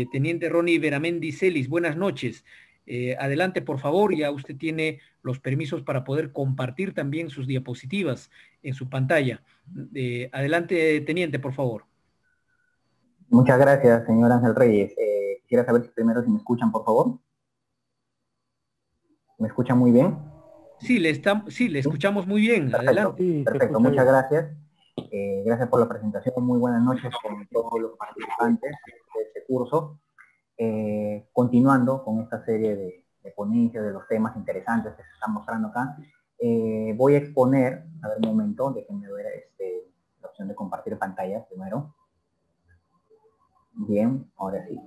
Teniente Ronnie Beramendi Celis, buenas noches. Adelante, por favor, ya usted tiene los permisos para poder compartir también sus diapositivas en su pantalla. Adelante, teniente, por favor. Muchas gracias, señor Ángel Reyes. Quisiera saber si primero si me escuchan, por favor. ¿Me escuchan muy bien? Sí, le escuchamos muy bien. Perfecto, Adelante. Sí, se perfecto. escucha Muchas bien. gracias. Gracias por la presentación. Muy buenas noches con todos los participantes de este curso. Continuando con esta serie de ponencias de los temas interesantes que se están mostrando acá, voy a exponer, a ver un momento, déjenme ver la opción de compartir pantalla primero. Bien, ahora sí.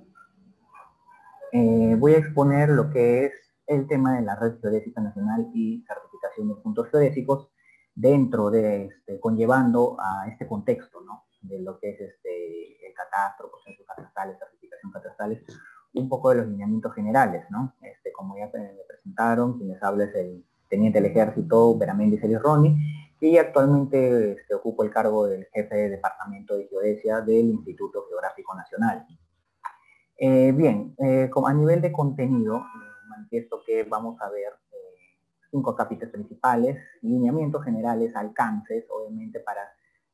Voy a exponer lo que es el tema de la Red Geodésica Nacional y certificación de puntos geodésicos dentro de, conllevando a este contexto, ¿no? De lo que es el catastro, procesos catastrales, certificación catastrales, un poco de los lineamientos generales, ¿no? Como ya me presentaron, quien les habla es el Teniente del Ejército, Beramendi Celis Ronnie, y actualmente ocupo el cargo del jefe de Departamento de Geodesia del Instituto Geográfico Nacional. Bien, a nivel de contenido, manifiesto que vamos a ver 5 capítulos principales, lineamientos generales, alcances, obviamente para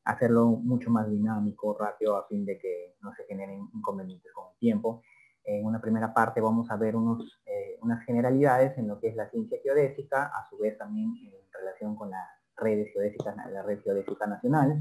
hacerlo mucho más dinámico, rápido, a fin de que no se generen inconvenientes con el tiempo. En una primera parte vamos a ver unas generalidades en lo que es la ciencia geodésica, a su vez también en relación con las redes geodésicas, la Red Geodésica Nacional.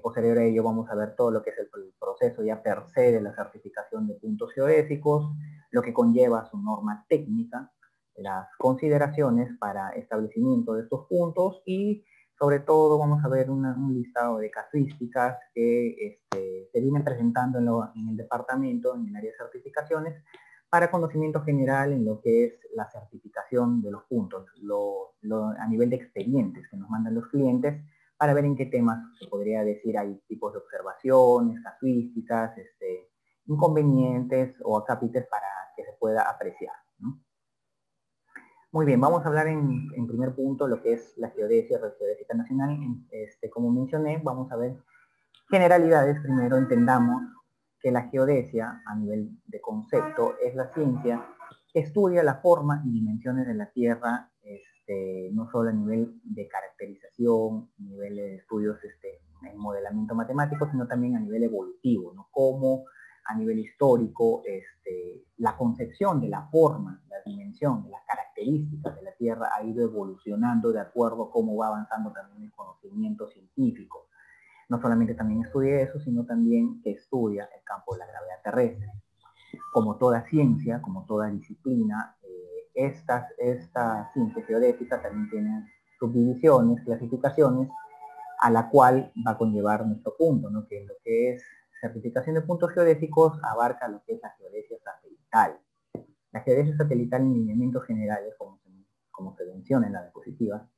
Posterior a ello vamos a ver todo lo que es el proceso ya per se de la certificación de puntos geodésicos, lo que conlleva su norma técnica, las consideraciones para establecimiento de estos puntos y sobre todo vamos a ver un listado de casuísticas que se vienen presentando en el departamento, en el área de certificaciones, para conocimiento general en lo que es la certificación de los puntos, a nivel de expedientes que nos mandan los clientes, para ver en qué temas se podría decir hay tipos de observaciones, casuísticas, inconvenientes o acápites para que se pueda apreciar, ¿no? Muy bien, vamos a hablar en primer punto lo que es la geodesia, Red Geodésica Nacional. Como mencioné, vamos a ver generalidades. Primero entendamos que la geodesia, a nivel de concepto, es la ciencia que estudia la forma y dimensiones de la Tierra, no solo a nivel de caracterización, a nivel de estudios en modelamiento matemático, sino también a nivel evolutivo, ¿no? Cómo a nivel histórico la concepción de la forma, la dimensión, de las características de la Tierra ha ido evolucionando de acuerdo a cómo va avanzando también el conocimiento científico. No solamente también estudia eso, sino también que estudia el campo de la gravedad terrestre. Como toda ciencia, como toda disciplina, esta ciencia geodésica también tiene subdivisiones, clasificaciones, a la cual va a conllevar nuestro punto, ¿no? Que lo que es certificación de puntos geodésicos abarca lo que es la geodesia satelital. La geodesia satelital en lineamientos generales, como se menciona en la diapositiva,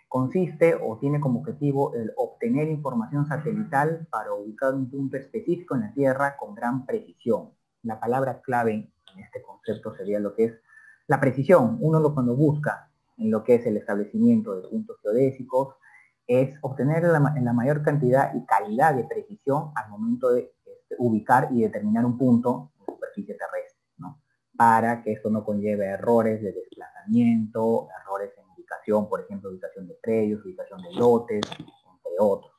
consiste o tiene como objetivo el obtener información satelital para ubicar un punto específico en la Tierra con gran precisión. La palabra clave en este concepto sería lo que es la precisión. Uno cuando busca en lo que es el establecimiento de puntos geodésicos es obtener la mayor cantidad y calidad de precisión al momento de ubicar y determinar un punto en superficie terrestre, ¿no? Para que esto no conlleve errores de desplazamiento, errores en ubicación, por ejemplo, ubicación de predios, ubicación de lotes, entre otros.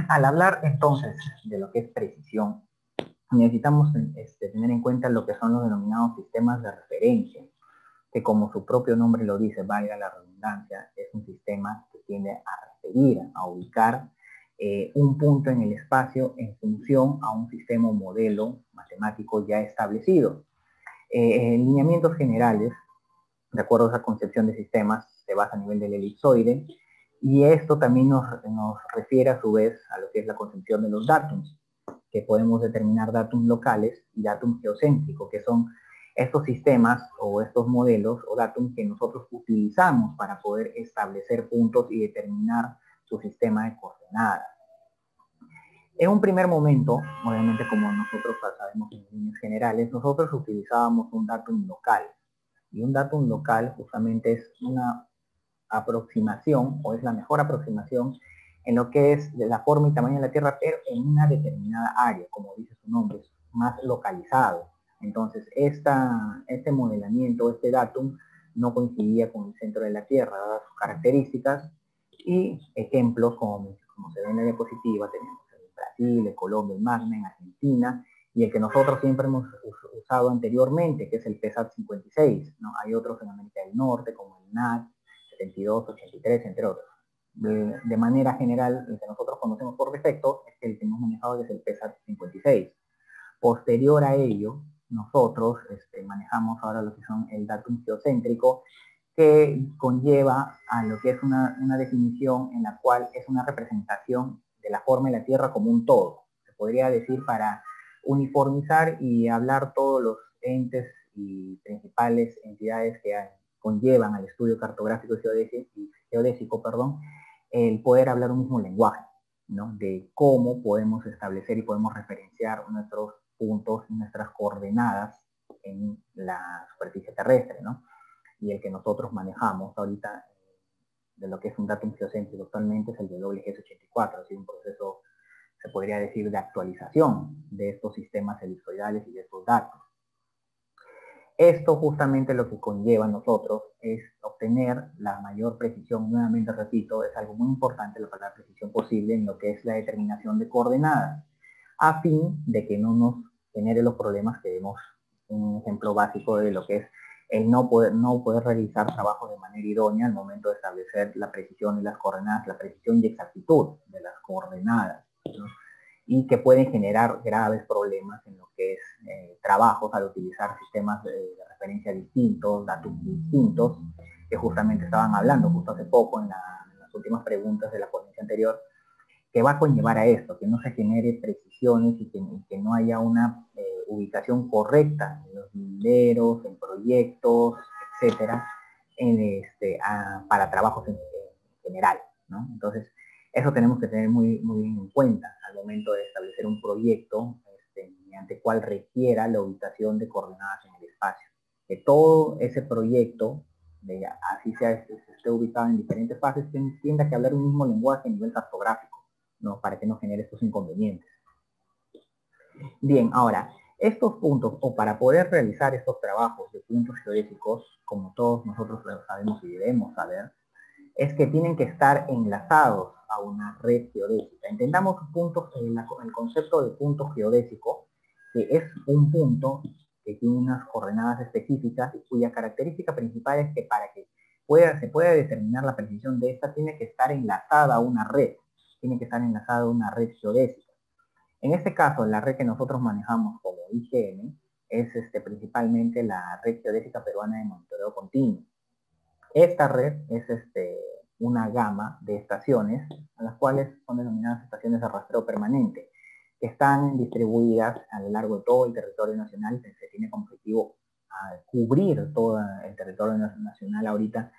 Al hablar entonces de lo que es precisión, necesitamos tener en cuenta lo que son los denominados sistemas de referencia, que como su propio nombre lo dice, valga la redundancia, es un sistema que tiende a referir, a ubicar un punto en el espacio en función a un sistema o modelo matemático ya establecido. En lineamientos generales, de acuerdo a esa concepción de sistemas, se basa a nivel del elipsoide, y esto también nos refiere a su vez a lo que es la concepción de los datums, que podemos determinar datums locales y datums geocéntricos, que son estos sistemas o estos modelos o datums que nosotros utilizamos para poder establecer puntos y determinar su sistema de coordenadas. En un primer momento, obviamente como nosotros sabemos en líneas generales, nosotros utilizábamos un datum local. Y un datum local justamente es una aproximación, o es la mejor aproximación, en lo que es de la forma y tamaño de la Tierra, pero en una determinada área, como dice su nombre, es más localizado. Entonces, este modelamiento, este datum, no coincidía con el centro de la Tierra, dadas sus características, y ejemplos como se ve en la diapositiva, tenemos en Brasil, en Colombia, en Magna, en Argentina, y el que nosotros siempre hemos usado anteriormente, que es el PESAT 56, ¿no? Hay otros en América del Norte, como el NAT 72, 83, entre otros. De manera general, el que nosotros conocemos por defecto es el que hemos manejado, que es el PESAT 56. Posterior a ello, nosotros manejamos ahora lo que son el datum geocéntrico, que conlleva a lo que es una definición en la cual es una representación de la forma de la Tierra como un todo. Se podría decir para uniformizar y hablar todos los entes y principales entidades que conllevan al estudio cartográfico y geodésico, el poder hablar un mismo lenguaje, ¿no? De cómo podemos establecer y podemos referenciar nuestros puntos y nuestras coordenadas en la superficie terrestre, ¿no? Y el que nosotros manejamos ahorita de lo que es un datum geocéntrico actualmente es el WGS84, así un proceso, se podría decir, de actualización de estos sistemas elipsoidales y de estos datos. Esto justamente lo que conlleva a nosotros es obtener la mayor precisión, nuevamente repito, es algo muy importante la palabra precisión posible en lo que es la determinación de coordenadas, a fin de que no nos genere los problemas que vemos, un ejemplo básico de lo que es el no poder realizar trabajos de manera idónea al momento de establecer la precisión y las coordenadas, la precisión y exactitud de las coordenadas, ¿no? Y que pueden generar graves problemas en lo que es trabajos al utilizar sistemas de referencia distintos, datos distintos, que justamente estaban hablando justo hace poco en las últimas preguntas de la ponencia anterior, que va a conllevar a esto, que no se genere precisiones y que no haya una ubicación correcta en los linderos, en proyectos, etcétera, para trabajos en general, ¿no? Entonces, eso tenemos que tener muy, muy bien en cuenta al momento de establecer un proyecto mediante cual requiera la ubicación de coordenadas en el espacio. Que todo ese proyecto, así esté ubicado en diferentes fases, tienda que hablar un mismo lenguaje a nivel cartográfico, ¿no? Para que no genere estos inconvenientes. Bien, ahora, estos puntos, o para poder realizar estos trabajos de puntos geodésicos, como todos nosotros lo sabemos y debemos saber, es que tienen que estar enlazados a una red geodésica. Entendamos puntos, el concepto de punto geodésico, que es un punto que tiene unas coordenadas específicas y cuya característica principal es que para que se pueda determinar la precisión de esta, tiene que estar enlazada a una red, tiene que estar enlazada a una red geodésica. En este caso, la red que nosotros manejamos como IGN es principalmente la red geodésica peruana de monitoreo continuo. Esta red es una gama de estaciones, a las cuales son denominadas estaciones de rastreo permanente, que están distribuidas a lo largo de todo el territorio nacional. Se tiene como objetivo cubrir todo el territorio nacional. Ahorita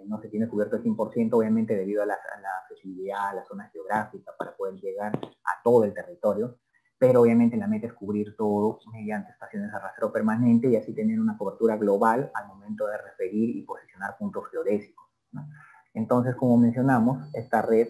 no se tiene cubierto el 100%, obviamente debido a la accesibilidad, a la zona geográfica, para poder llegar a todo el territorio, pero obviamente la meta es cubrir todo mediante estaciones de rastreo permanente y así tener una cobertura global al momento de referir y posicionar puntos geodésicos, ¿no? Entonces, como mencionamos, esta red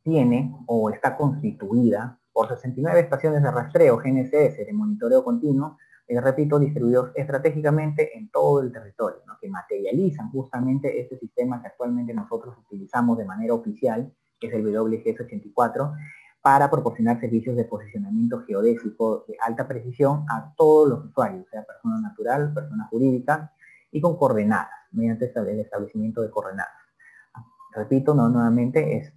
tiene o está constituida por 69 estaciones de rastreo GNSS de monitoreo continuo, repito, distribuidos estratégicamente en todo el territorio, ¿no? Que materializan justamente este sistema que actualmente nosotros utilizamos de manera oficial, que es el WGS84, para proporcionar servicios de posicionamiento geodésico de alta precisión a todos los usuarios, sea persona natural, persona jurídica, y con coordenadas, mediante el establecimiento de coordenadas. Repito, nuevamente,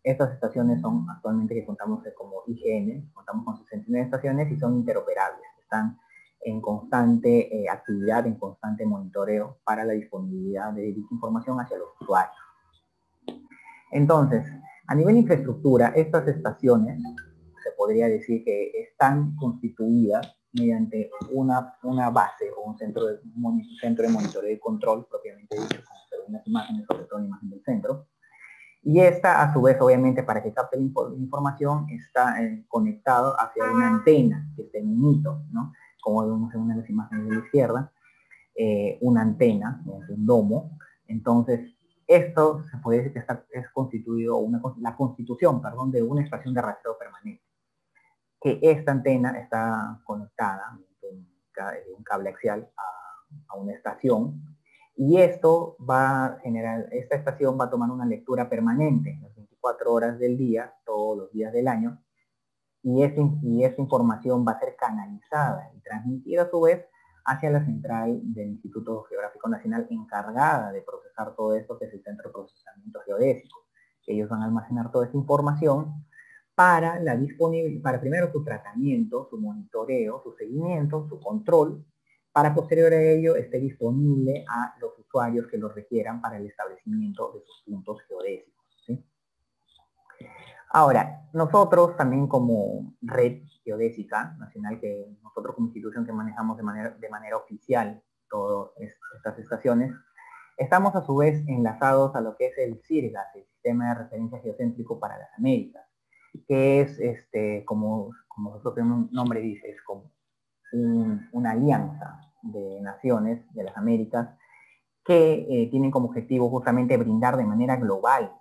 estas estaciones son actualmente que contamos como IGN, contamos con 69 estaciones y son interoperables, están en constante actividad, en constante monitoreo para la disponibilidad de dicha información hacia los usuarios. Entonces, a nivel de infraestructura, estas estaciones se podría decir que están constituidas mediante una base o un centro de monitoreo y control propiamente dicho, como se ven en las imágenes, sobre todo la imagen del centro. Y esta, a su vez, obviamente, para que capte la información, está conectado hacia una antena que está en un hito, ¿no? Como vemos en una de las imágenes de la izquierda, una antena, un domo. Entonces, esto se puede decir que es constituido, la constitución, perdón, de una estación de rastreo permanente. que esta antena está conectada en un cable axial a una estación, y esto va a generar, esta estación va a tomar una lectura permanente, las 24 horas del día, todos los días del año, y esta información va a ser canalizada y transmitida a su vez hacia la central del Instituto Geográfico Nacional encargada de procesar todo esto, que es el Centro de Procesamiento Geodésico. Ellos van a almacenar toda esta información para para primero su tratamiento, su monitoreo, su seguimiento, su control, para posterior a ello esté disponible a los usuarios que lo requieran para el establecimiento de sus puntos geodésicos, ¿sí? Ahora, nosotros también como Red Geodésica Nacional, que nosotros como institución que manejamos de manera oficial todas estas estaciones, estamos a su vez enlazados a lo que es el CIRGAS, el Sistema de Referencia Geocéntrico para las Américas, que es, como su propio nombre dice, es como una alianza de naciones de las Américas que tienen como objetivo justamente brindar de manera global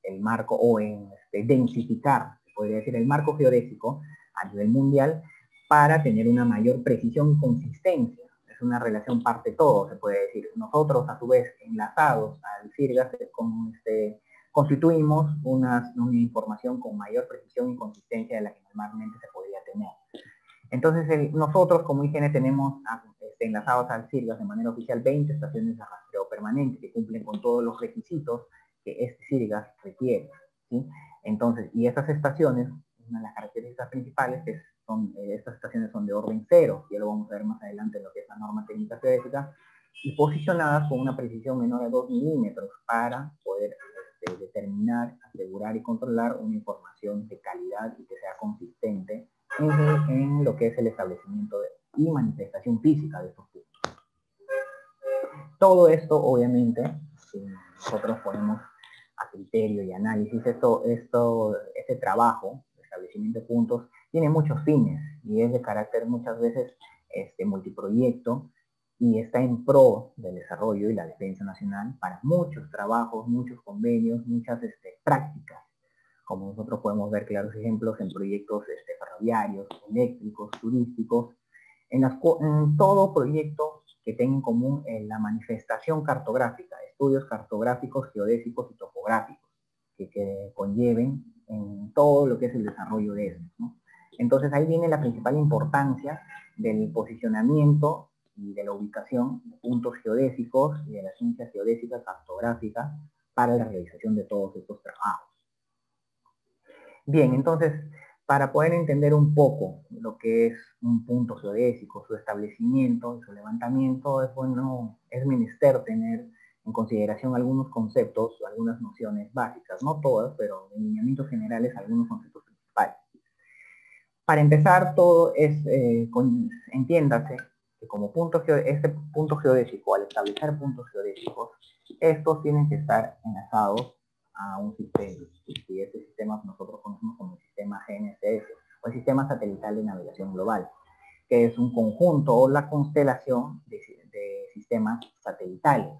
el marco, o densificar, se podría decir, el marco geodésico a nivel mundial para tener una mayor precisión y consistencia. Es una relación parte-todo, se puede decir. Nosotros, a su vez, enlazados al CIRGAS, constituimos una información con mayor precisión y consistencia de la que normalmente se podría tener. Entonces, nosotros como IGN tenemos enlazados al CIRGAS de manera oficial 20 estaciones de rastreo permanente que cumplen con todos los requisitos que este CIRGAS requiere, ¿sí? Entonces, y estas estaciones, una de las características principales que estas estaciones son de orden cero, ya lo vamos a ver más adelante en lo que es la norma técnica geodésica, y posicionadas con una precisión menor a 2 milímetros para poder determinar, asegurar y controlar una información de calidad y que sea consistente en lo que es el establecimiento y manifestación física de estos puntos. Todo esto, obviamente, si nosotros ponemos a criterio y análisis, este trabajo de establecimiento de puntos tiene muchos fines y es de carácter muchas veces multiproyecto, y está en pro del desarrollo y la defensa nacional para muchos trabajos, muchos convenios, muchas prácticas. Como nosotros podemos ver claros ejemplos en proyectos ferroviarios, eléctricos, turísticos, en todo proyecto que tenga en común la manifestación cartográfica, estudios cartográficos, geodésicos y topográficos, que conlleven en todo lo que es el desarrollo de eso, ¿no? Entonces ahí viene la principal importancia del posicionamiento y de la ubicación de puntos geodésicos y de la ciencia geodésica cartográfica para la realización de todos estos trabajos. Bien, entonces, para poder entender un poco lo que es un punto geodésico, su establecimiento y su levantamiento, es menester tener en consideración algunos conceptos, algunas nociones básicas, no todas, pero en lineamientos generales algunos conceptos principales. Para empezar, todo es, entiéndase que como este punto geodésico, al establecer puntos geodésicos, estos tienen que estar enlazados a un sistema, y este sistema nosotros conocemos como el sistema GNSS, o el Sistema Satelital de Navegación Global, que es un conjunto o la constelación de sistemas satelitales,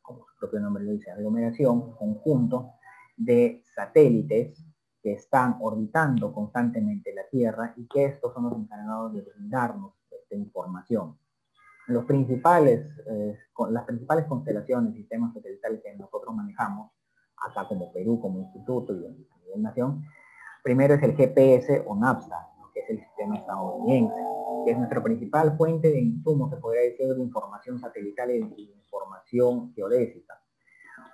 como su propio nombre lo dice, aglomeración, conjunto de satélites que están orbitando constantemente la Tierra y que estos son los encargados de brindarnos esta información. Las principales constelaciones y sistemas satelitales que nosotros manejamos, acá como Perú, como instituto y a nivel nación, primero es el GPS o NAVSAT, que es el sistema estadounidense, que es nuestra principal fuente de insumos, se podría decir, de información satelital y de información geodésica.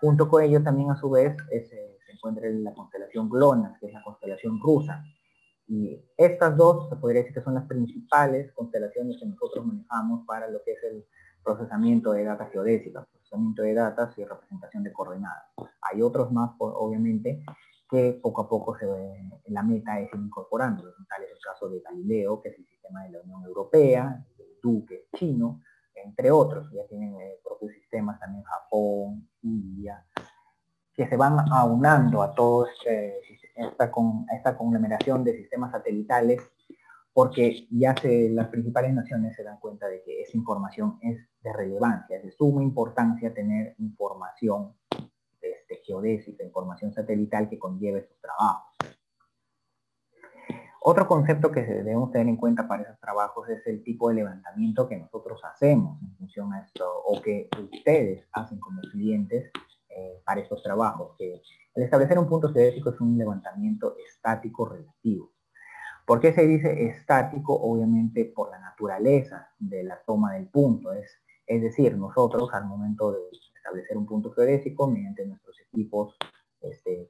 Junto con ello también a su vez se encuentra la constelación GLONASS, que es la constelación rusa. Y estas dos se podría decir que son las principales constelaciones que nosotros manejamos para lo que es el procesamiento de data geodésica, procesamiento de datos y representación de coordenadas. Hay otros más, obviamente, que poco a poco la meta es ir incorporando. Tal es el caso de Galileo, que es el sistema de la Unión Europea, el DU, que es chino, entre otros. Ya tienen propios sistemas también Japón, India, que se van aunando a toda esta conglomeración de sistemas satelitales, porque ya las principales naciones se dan cuenta de que esa información es de relevancia, es de suma importancia tener información geodésica, información satelital que conlleve estos trabajos. Otro concepto que debemos tener en cuenta para esos trabajos es el tipo de levantamiento que nosotros hacemos en función a esto, o que ustedes hacen como clientes para estos trabajos. Que el establecer un punto geodésico es un levantamiento estático relativo. ¿Por qué se dice estático? Obviamente por la naturaleza de la toma del punto. Es decir, nosotros al momento de establecer un punto geodésico, mediante nuestros equipos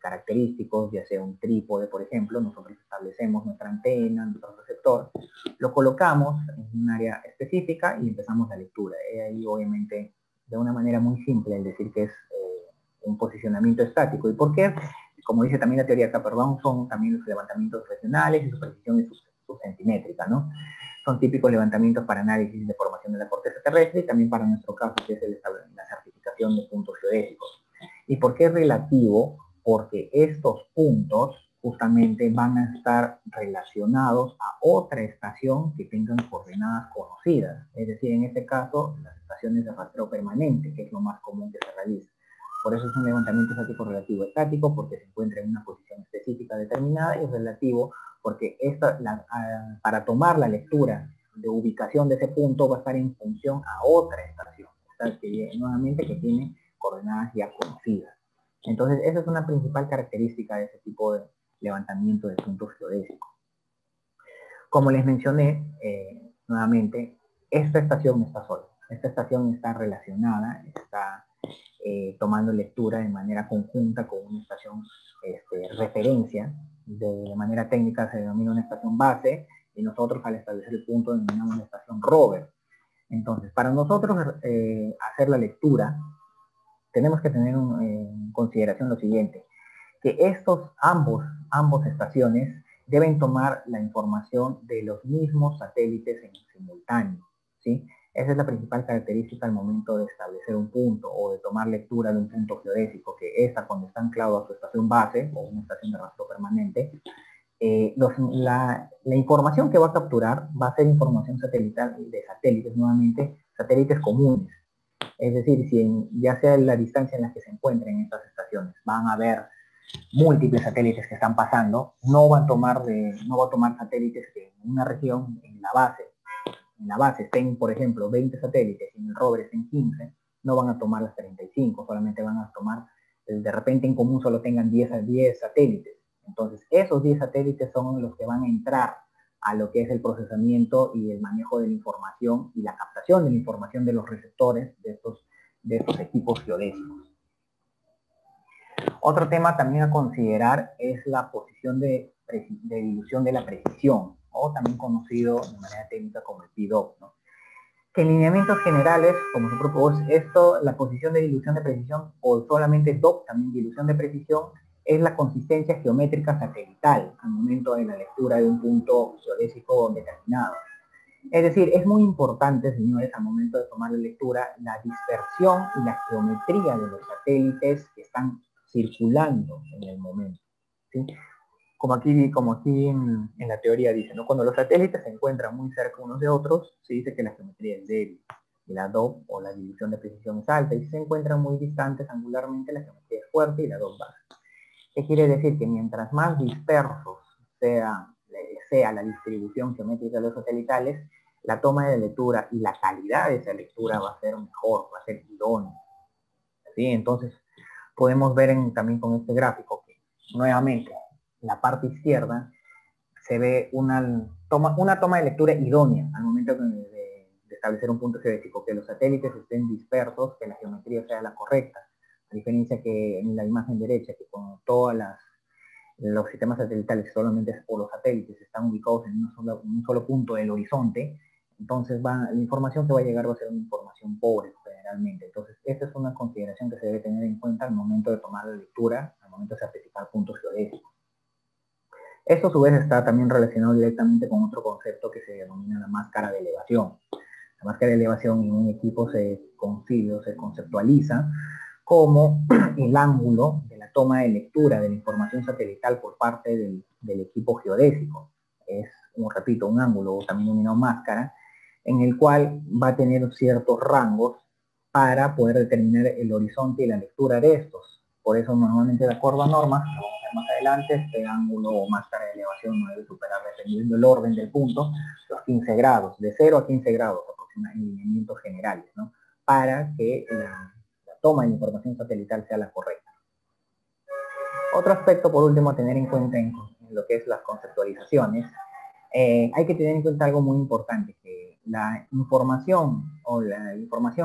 característicos, ya sea un trípode, por ejemplo, nosotros establecemos nuestra antena, nuestro receptor, lo colocamos en un área específica y empezamos la lectura. Ahí obviamente de una manera muy simple el decir que es un posicionamiento estático. ¿Y por qué? Como dice también la teoría de Capper-Brown, son también los levantamientos regionales y su precisión subcentimétrica, ¿no? Son típicos levantamientos para análisis de formación de la corteza terrestre y también para nuestro caso, que es la certificación de puntos geodésicos. ¿Y por qué es relativo? Porque estos puntos justamente van a estar relacionados a otra estación que tengan coordenadas conocidas. Es decir, en este caso, las estaciones de rastreo permanente, que es lo más común que se realiza. Por eso es un levantamiento estático relativo. Estático porque se encuentra en una posición específica determinada, y relativo porque para tomar la lectura de ubicación de ese punto va a estar en función a otra estación, nuevamente que tiene coordenadas ya conocidas. Entonces, esa es una principal característica de ese tipo de levantamiento de puntos geodésicos. Como les mencioné, nuevamente, esta estación está sola. Esta estación está relacionada, está tomando lectura de manera conjunta con una estación referencia. De manera técnica se denomina una estación base, y nosotros al establecer el punto denominamos una estación rover. Entonces, para nosotros hacer la lectura, tenemos que tener en consideración lo siguiente, que ambos estaciones deben tomar la información de los mismos satélites en simultáneo, ¿sí? Esa es la principal característica al momento de establecer un punto o de tomar lectura de un punto geodésico, que esta, cuando está anclado a su estación base o una estación de rastreo permanente, la información que va a capturar va a ser información satelital de satélites, nuevamente satélites comunes. Es decir, ya sea la distancia en la que se encuentren estas estaciones, van a haber múltiples satélites que están pasando, no va a tomar satélites que en una región, en la base estén, por ejemplo, 20 satélites y en el rover estén 15, no van a tomar las 35, solamente van a tomar, de repente en común solo tengan 10 satélites. Entonces, esos 10 satélites son los que van a entrar a lo que es el procesamiento y el manejo de la información y la captación de la información de los receptores de estos equipos geodésicos. Otro tema también a considerar es la posición de dilución de la precisión, o también conocido de manera técnica como el PDOP, ¿no? Que en lineamientos generales, como se propone esto, la posición de dilución de precisión, o solamente DOP, también dilución de precisión, es la consistencia geométrica satelital al momento de la lectura de un punto geodésico determinado. Es decir, es muy importante, señores, al momento de tomar la lectura, la dispersión y la geometría de los satélites que están circulando en el momento, ¿sí? Como aquí en la teoría dice, ¿no? Cuando los satélites se encuentran muy cerca unos de otros, se dice que la geometría es débil, y la DOP, o la dilución de precisión, es alta, y si se encuentran muy distantes angularmente, la geometría es fuerte y la DOP baja. ¿Qué quiere decir? Que mientras más dispersos sea la distribución geométrica de los satelitales, la toma de lectura y la calidad de esa lectura va a ser mejor, va a ser idónea, ¿sí? Entonces, podemos ver también con este gráfico que, nuevamente, en la parte izquierda se ve una toma de lectura idónea al momento de establecer un punto geodésico, que los satélites estén dispersos, que la geometría sea la correcta, a diferencia que en la imagen derecha, que con todos los sistemas satelitales solamente por los satélites están ubicados en un solo punto del horizonte, entonces la información que va a llegar va a ser una información pobre generalmente. Entonces, esta es una consideración que se debe tener en cuenta al momento de tomar la lectura, al momento de certificar puntos geodésicos. Esto a su vez está también relacionado directamente con otro concepto que se denomina la máscara de elevación. La máscara de elevación en un equipo se conceptualiza como el ángulo de la toma de lectura de la información satelital por parte del equipo geodésico. Es, como repito, un ángulo, también denominado máscara, en el cual va a tener ciertos rangos para poder determinar el horizonte y la lectura de estos. Por eso, normalmente, de acuerdo a normas, vamos a más adelante, este ángulo o máscara de elevación no debe superar, dependiendo del orden del punto, los 15 grados, de 0 a 15 grados aproximadamente en lineamientos generales, ¿no? Para que la toma de información satelital sea la correcta. Otro aspecto, por último, a tener en cuenta en lo que es las conceptualizaciones, hay que tener en cuenta algo muy importante, que la información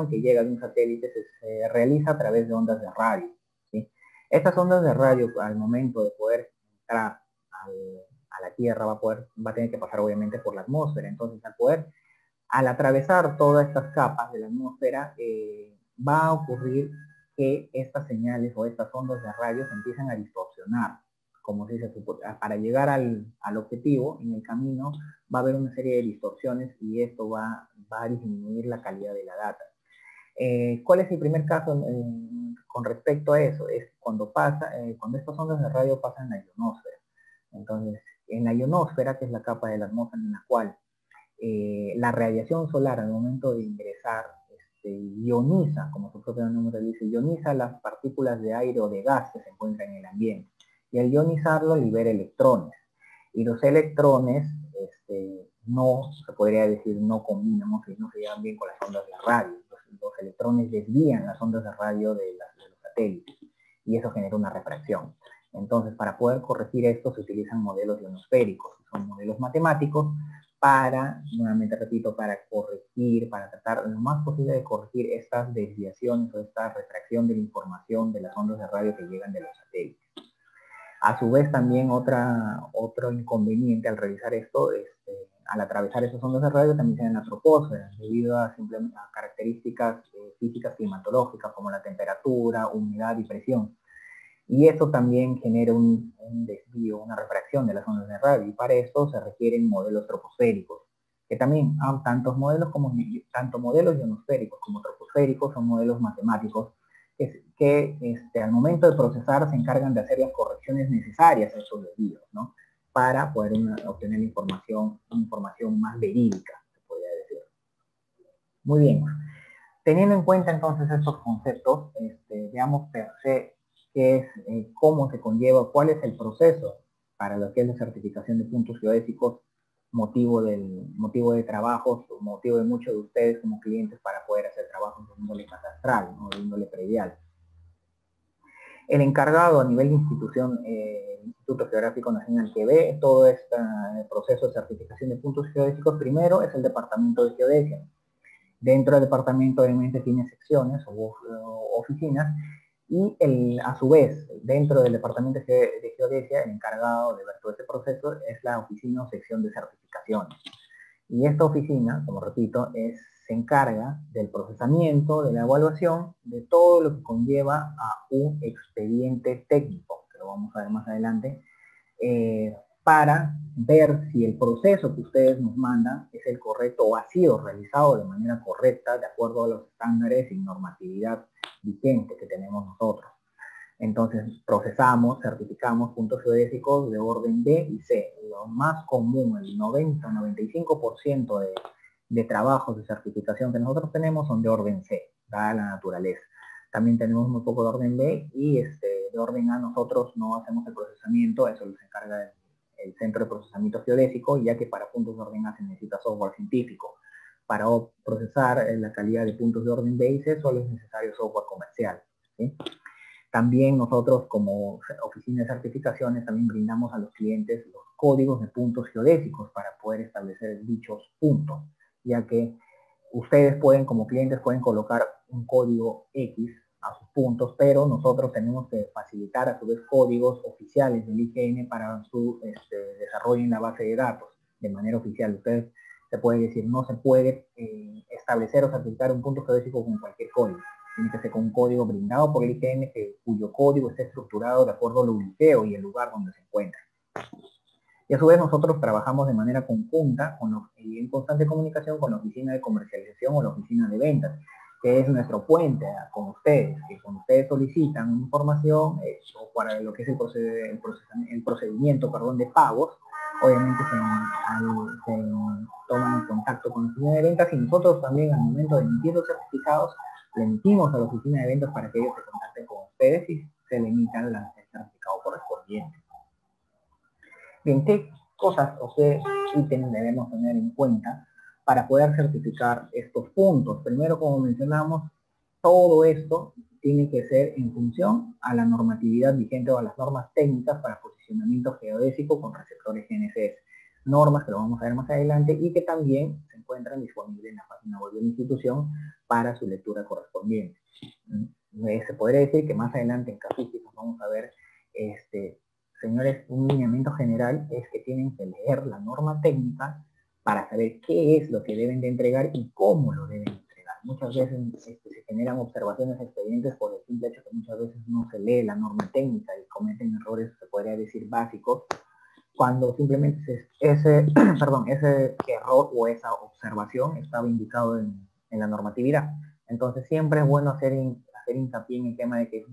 que llega de un satélite se realiza a través de ondas de radio, ¿sí? Estas ondas de radio, al momento de poder entrar a la Tierra, va a tener que pasar obviamente por la atmósfera. Entonces, al atravesar todas estas capas de la atmósfera, va a ocurrir que estas señales o estas ondas de radio se empiezan a distorsionar. Como se dice, para llegar al objetivo, en el camino va a haber una serie de distorsiones y esto va a disminuir la calidad de la data. ¿Cuál es el primer caso con respecto a eso? Es cuando estas ondas de radio pasan en la ionosfera. Entonces, en la ionosfera, que es la capa de la atmósfera en la cual la radiación solar al momento de ingresar ioniza, como su propio nombre dice, ioniza las partículas de aire o de gas que se encuentran en el ambiente. Y al ionizarlo libera electrones. Y los electrones no, se podría decir, no combinan, no se llevan bien con las ondas de radio. Los electrones desvían las ondas de radio de los satélites. Y eso genera una refracción. Entonces, para poder corregir esto se utilizan modelos ionosféricos. Son modelos matemáticos para, nuevamente repito, para corregir, para tratar lo más posible de corregir estas desviaciones o esta refracción de la información de las ondas de radio que llegan de los satélites. A su vez, también otro inconveniente al realizar esto, al atravesar esas ondas de radio también se dan la troposfera, debido a características físicas climatológicas como la temperatura, humedad y presión. Y eso también genera un desvío, una refracción de las ondas de radio, y para esto se requieren modelos troposféricos, que también tanto modelos ionosféricos como troposféricos son modelos matemáticos que al momento de procesar se encargan de hacer las correcciones necesarias a esos desvíos, ¿no? Para poder obtener información más verídica, se podría decir. Muy bien. Teniendo en cuenta entonces estos conceptos, veamos per se qué es, cómo se conlleva, cuál es el proceso para lo que es la certificación de puntos geodésicos, motivo de trabajos, motivo de muchos de ustedes como clientes para poder hacer trabajos de índole catastral, ¿no? De índole predial. El encargado a nivel de institución, Instituto Geográfico Nacional, que ve todo este proceso de certificación de puntos geodésicos, primero es el Departamento de Geodesia. Dentro del departamento obviamente tiene secciones o oficinas, y a su vez, dentro del departamento de geodesia, el encargado de ver todo este proceso es la oficina o sección de certificaciones. Y esta oficina, como repito, se encarga del procesamiento, de la evaluación, de todo lo que conlleva a un expediente técnico, que lo vamos a ver más adelante, para ver si el proceso que ustedes nos mandan es el correcto o ha sido realizado de manera correcta, de acuerdo a los estándares y normatividad vigente que tenemos nosotros. Entonces, procesamos, certificamos puntos geodésicos de orden B y C. Lo más común, el 90-95% de trabajos de certificación que nosotros tenemos son de orden C, dada la naturaleza. También tenemos muy poco de orden B y de orden A nosotros no hacemos el procesamiento, eso se encarga el Centro de Procesamiento Geodésico, ya que para puntos de orden A se necesita software científico. Para procesar la calidad de puntos de orden B y C solo es necesario software comercial, ¿sí? También nosotros como oficina de certificaciones también brindamos a los clientes los códigos de puntos geodésicos para poder establecer dichos puntos, ya que ustedes como clientes pueden colocar un código X a sus puntos, pero nosotros tenemos que facilitar a su vez códigos oficiales del IGN para su desarrollo en la base de datos de manera oficial. Ustedes se puede decir, no se puede establecer o certificar un punto geodésico con cualquier código. Tiene que ser con un código brindado por el IGN cuyo código esté estructurado de acuerdo al ubiqueo y el lugar donde se encuentra. Y a su vez nosotros trabajamos de manera conjunta y en constante comunicación con la oficina de comercialización o la oficina de ventas, que es nuestro puente con ustedes, que cuando ustedes solicitan información o para lo que es el procedimiento de pagos, obviamente se toman contacto con la oficina de ventas, y nosotros también al momento de emitir los certificados le emitimos a la oficina de ventas para que ellos se contacten con ustedes y se le emitan el certificado correspondiente. contribuyente. Bien, ¿qué cosas o qué ítems debemos tener en cuenta para poder certificar estos puntos? Primero, como mencionamos, todo esto tiene que ser en función a la normatividad vigente o a las normas técnicas para posicionamiento geodésico con receptores GNSS. Normas que lo vamos a ver más adelante y que también se encuentran disponibles en la página web de la institución para su lectura correspondiente. Se podría decir que más adelante en capítulos vamos a ver, señores, un lineamiento general es que tienen que leer la norma técnica para saber qué es lo que deben de entregar y cómo lo deben entregar. Muchas veces se generan observaciones expedientes por el simple hecho que muchas veces no se lee la norma técnica y cometen errores, se podría decir, básicos, cuando simplemente ese error o esa observación estaba indicado en la normatividad. Entonces siempre es bueno hacer hincapié en el tema de que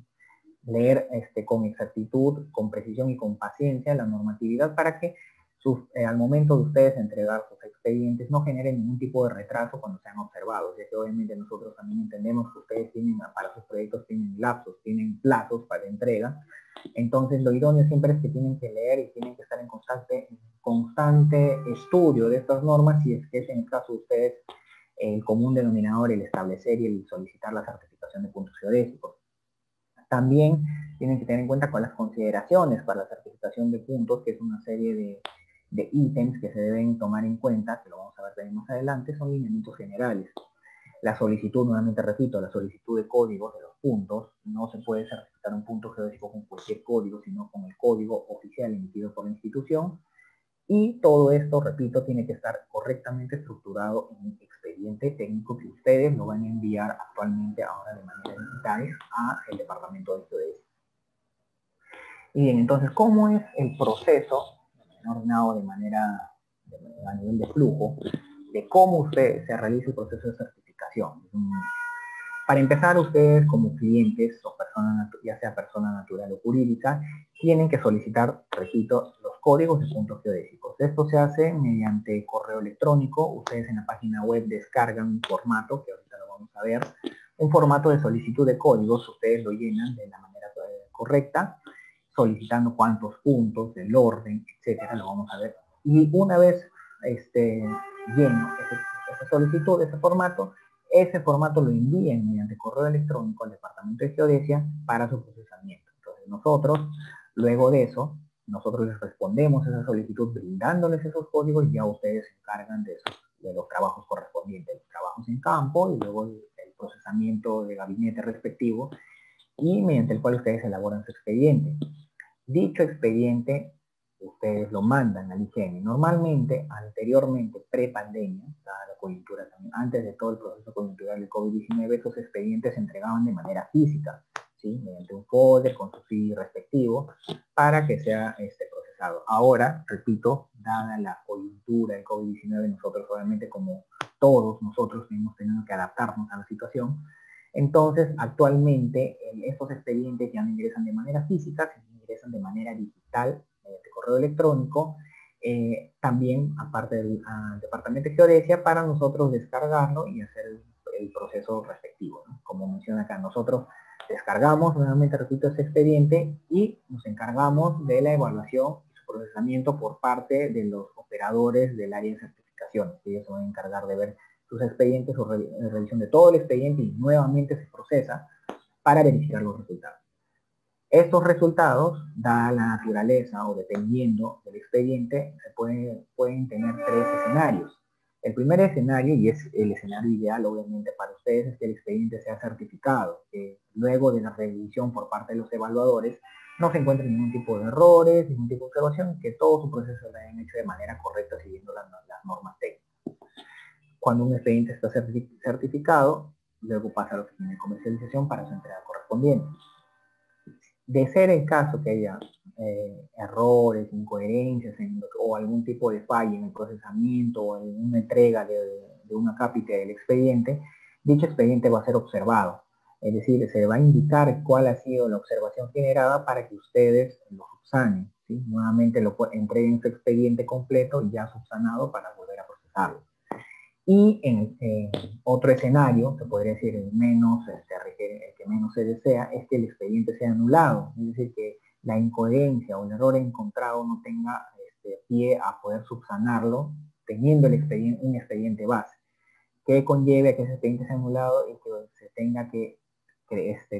leer con exactitud, con precisión y con paciencia la normatividad para que al momento de ustedes entregar sus expedientes no generen ningún tipo de retraso cuando sean observados, ya que obviamente nosotros también entendemos que ustedes para sus proyectos tienen lapsos, tienen plazos para entrega. Entonces lo idóneo siempre es que tienen que leer y tienen que estar en constante estudio de estas normas, si es que es en el caso de ustedes el común denominador, el establecer y el solicitar la certificación de puntos geodésicos. También tienen que tener en cuenta con las consideraciones para la certificación de puntos, que es una serie de ítems que se deben tomar en cuenta, que lo vamos a ver también más adelante, son lineamientos generales. La solicitud, nuevamente repito, la solicitud de códigos de los puntos, no se puede certificar un punto geodésico con cualquier código, sino con el código oficial emitido por la institución. Y todo esto, repito, tiene que estar correctamente estructurado en un expediente técnico que ustedes lo van a enviar actualmente ahora de manera digital al departamento de geodesia. Y bien, entonces, ¿cómo es el proceso ordenado de manera a nivel de flujo de cómo se realiza el proceso de certificación? Para empezar, ustedes como clientes o personas, ya sea persona natural o jurídica, tienen que solicitar, repito, los códigos de puntos geodésicos. Esto se hace mediante correo electrónico. Ustedes en la página web descargan un formato, que ahorita lo vamos a ver, un formato de solicitud de códigos. Ustedes lo llenan de la manera correcta, solicitando cuántos puntos, el orden, etcétera, lo vamos a ver. Y una vez lleno esa solicitud, ese formato lo envíen mediante correo electrónico al Departamento de Geodesia para su procesamiento. Entonces nosotros, luego de eso, nosotros les respondemos esa solicitud brindándoles esos códigos y ya ustedes se encargan de los trabajos correspondientes, los trabajos en campo y luego el procesamiento de gabinete respectivo y mediante el cual ustedes elaboran su expediente. Dicho expediente ustedes lo mandan al IGN. Normalmente, anteriormente, pre-pandemia, la coyuntura también, antes de todo el proceso coyuntural del COVID-19, esos expedientes se entregaban de manera física, ¿sí? Mediante un folder con su feed respectivo, para que sea procesado. Ahora, repito, dada la coyuntura del COVID-19, nosotros obviamente como todos nosotros hemos tenido que adaptarnos a la situación. Entonces, actualmente, estos expedientes ya no ingresan de manera física, sino ingresan de manera digital, mediante correo electrónico, también aparte del Departamento de Geodesia, para nosotros descargarlo y hacer el proceso respectivo, ¿no? Como menciona acá, nosotros descargamos, nuevamente repito, ese expediente y nos encargamos de la evaluación y su procesamiento por parte de los operadores del área de certificación. Ellos se van a encargar de ver sus expedientes, su revisión de todo el expediente y nuevamente se procesa para verificar los resultados. Estos resultados, dada la naturaleza o dependiendo del expediente, pueden tener tres escenarios. El primer escenario, y es el escenario ideal obviamente para ustedes, es que el expediente sea certificado, que luego de la revisión por parte de los evaluadores no se encuentre ningún tipo de errores, ningún tipo de observación, que todo su proceso lo hayan hecho de manera correcta siguiendo las normas técnicas. Cuando un expediente está certificado, luego pasa a la oficina de comercialización para su entrega correspondiente. De ser el caso que haya errores, incoherencias o algún tipo de falla en el procesamiento o en una entrega de una cápita del expediente, dicho expediente va a ser observado. Es decir, se va a indicar cuál ha sido la observación generada para que ustedes lo subsanen, ¿sí? Nuevamente lo entreguen su expediente completo y ya subsanado para volver a procesarlo. Y en otro escenario, se podría decir el que menos se desea, es que el expediente sea anulado, es decir, que la incoherencia o el error encontrado no tenga pie a poder subsanarlo teniendo un expediente base, que conlleve a que ese expediente sea anulado y que se tenga que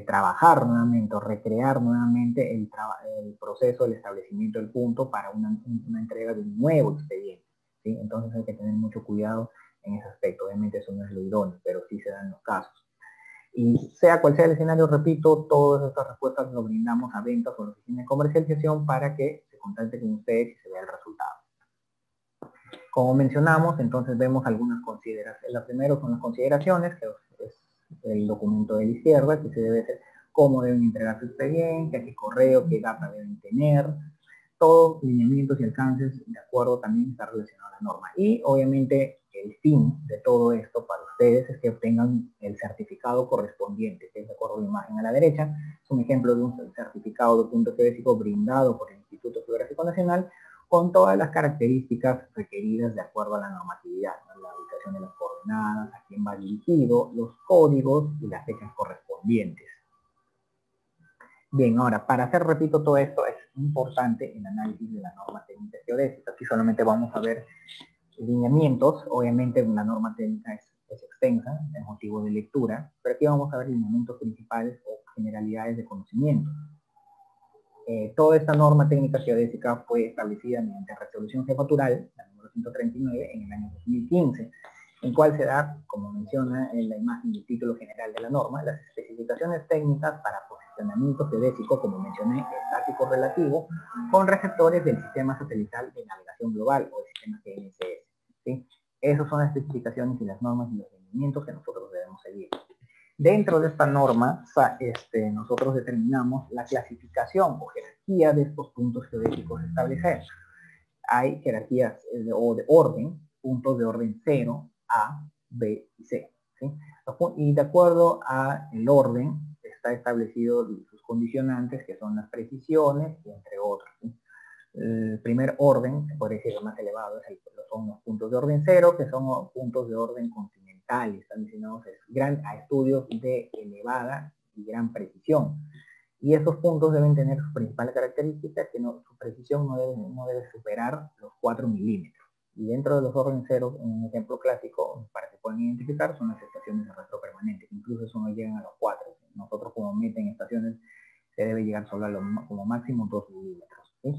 trabajar nuevamente o recrear nuevamente el proceso del establecimiento del punto para una entrega de un nuevo expediente, ¿sí? Entonces hay que tener mucho cuidado en ese aspecto. Obviamente eso no es lo idóneo, pero sí se dan los casos. Y sea cual sea el escenario, repito, todas estas respuestas lo brindamos a ventas o a la oficina de comercialización para que se contacte con ustedes y se vea el resultado. Como mencionamos, entonces vemos algunas consideraciones. La primera son las consideraciones, que es el documento de la izquierda, que se debe hacer, cómo deben entregar su expediente, a qué correo, qué data deben tener, todos lineamientos y alcances de acuerdo también está relacionado a la norma. Y obviamente el fin de todo esto para ustedes es que obtengan el certificado correspondiente, que es de acuerdo a la imagen a la derecha. Es un ejemplo de un certificado de punto geodésico brindado por el Instituto Geográfico Nacional con todas las características requeridas de acuerdo a la normatividad, ¿no? La ubicación de las coordenadas, a quién va dirigido, los códigos y las fechas correspondientes. Bien, ahora, para hacer, repito, todo esto es importante el análisis de la norma técnica geodésica. Aquí solamente vamos a ver lineamientos. Obviamente la norma técnica es extensa, es motivo de lectura, pero aquí vamos a ver lineamientos principales o generalidades de conocimiento. Toda esta norma técnica geodésica fue establecida mediante resolución jefatural, la número 139, en el año 2015, en cual se da, como menciona en la imagen del título general de la norma, las especificaciones técnicas para posicionamiento geodésico, como mencioné, estático relativo, con receptores del sistema satelital de navegación global, o el sistema GNSS, ¿sí? Esas son las especificaciones y las normas y los lineamientos que nosotros debemos seguir. Dentro de esta norma, nosotros determinamos la clasificación o jerarquía de estos puntos geodésicos a establecer. Hay jerarquías de orden, puntos de orden 0, A, B y C, ¿sí? Y de acuerdo al orden, está establecido sus condicionantes, que son las precisiones, entre otros, ¿sí? El primer orden, se podría decir el más elevado, son los puntos de orden 0, que son puntos de orden continental, están destinados a estudios de elevada y gran precisión. Y estos puntos deben tener sus principales características, que su precisión no debe superar los 4 milímetros. Y dentro de los orden 0, un ejemplo clásico, para que puedan identificar, son las estaciones de rastro permanente, incluso eso no llegan a los 4. Nosotros como meta en estaciones se debe llegar solo a como máximo 2 milímetros, ¿sí?